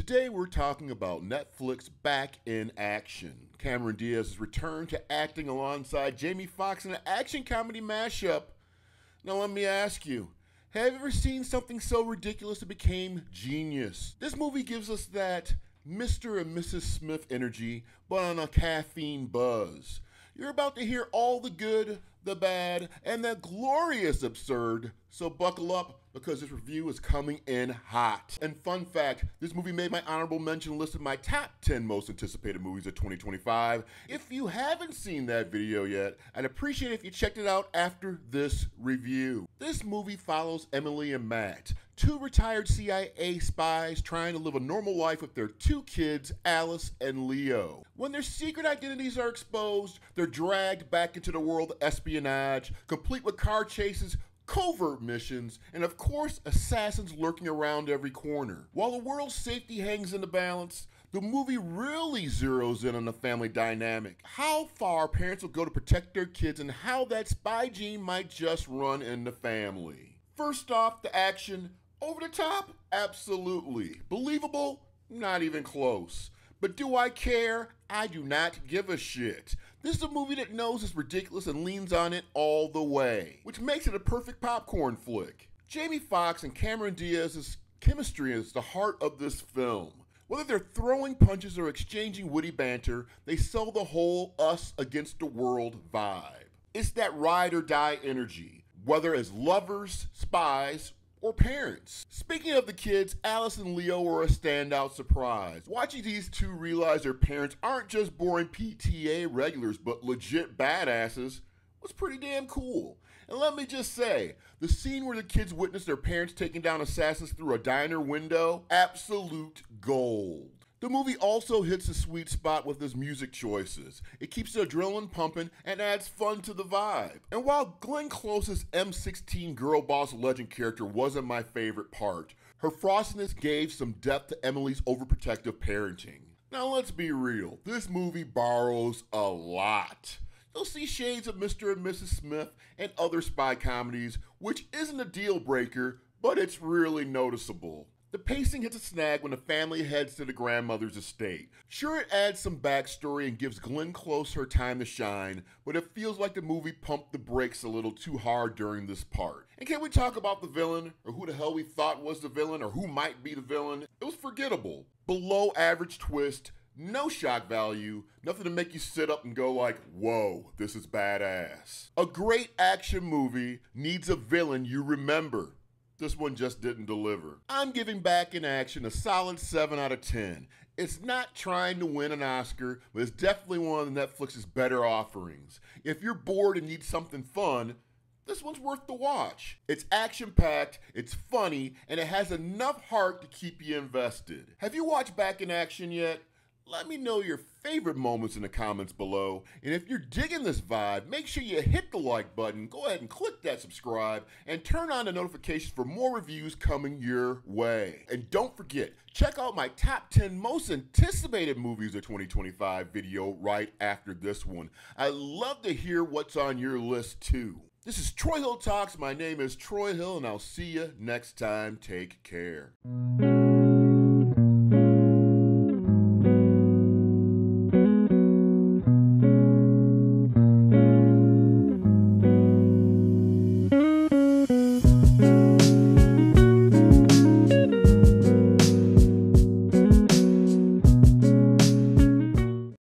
Today we're talking about Netflix back in action. Cameron Diaz's return to acting alongside Jamie Foxx in an action comedy mashup. Now let me ask you, have you ever seen something so ridiculous it became genius? This movie gives us that Mr. and Mrs. Smith energy, but on a caffeine buzz. You're about to hear all the good, the bad, and the glorious absurd, so buckle up because this review is coming in hot. And fun fact, this movie made my honorable mention list of my top 10 most anticipated movies of 2025. If you haven't seen that video yet, I'd appreciate it if you checked it out after this review. This movie follows Emily and Matt, two retired CIA spies trying to live a normal life with their two kids, Alice and Leo. When their secret identities are exposed, they're dragged back into the world of espionage, complete with car chases, covert missions, and of course, assassins lurking around every corner. While the world's safety hangs in the balance, the movie really zeroes in on the family dynamic. How far parents will go to protect their kids and how that spy gene might just run in the family. First off, the action. Over the top? Absolutely. Believable? Not even close. But do I care? I do not give a shit. This is a movie that knows it's ridiculous and leans on it all the way, which makes it a perfect popcorn flick. Jamie Foxx and Cameron Diaz's chemistry is the heart of this film. Whether they're throwing punches or exchanging witty banter, they sell the whole us against the world vibe. It's that ride or die energy, whether as lovers, spies, or parents. Speaking of the kids, Alice and Leo were a standout surprise. Watching these two realize their parents aren't just boring PTA regulars, but legit badasses was pretty damn cool. And let me just say, the scene where the kids witness their parents taking down assassins through a diner window, absolute gold. The movie also hits a sweet spot with its music choices. It keeps the adrenaline pumping and adds fun to the vibe. And while Glenn Close's M16 girl boss legend character wasn't my favorite part, her frostiness gave some depth to Emily's overprotective parenting. Now let's be real, this movie borrows a lot. You'll see shades of Mr. and Mrs. Smith and other spy comedies, which isn't a deal breaker, but it's really noticeable. The pacing hits a snag when the family heads to the grandmother's estate. Sure, it adds some backstory and gives Glenn Close her time to shine, but it feels like the movie pumped the brakes a little too hard during this part. And can we talk about the villain, or who the hell we thought was the villain, or who might be the villain? It was forgettable. Below average twist, no shock value, nothing to make you sit up and go like, whoa, this is badass. A great action movie needs a villain you remember. This one just didn't deliver. I'm giving Back in Action a solid 7 out of 10. It's not trying to win an Oscar, but it's definitely one of Netflix's better offerings. If you're bored and need something fun, this one's worth the watch. It's action-packed, it's funny, and it has enough heart to keep you invested. Have you watched Back in Action yet? Let me know your favorite moments in the comments below. And if you're digging this vibe, make sure you hit the like button, go ahead and click that subscribe, and turn on the notifications for more reviews coming your way. And don't forget, check out my top 10 most anticipated movies of 2025 video right after this one. I'd love to hear what's on your list too. This is Troy Hill Talks. My name is Troy Hill, and I'll see you next time. Take care.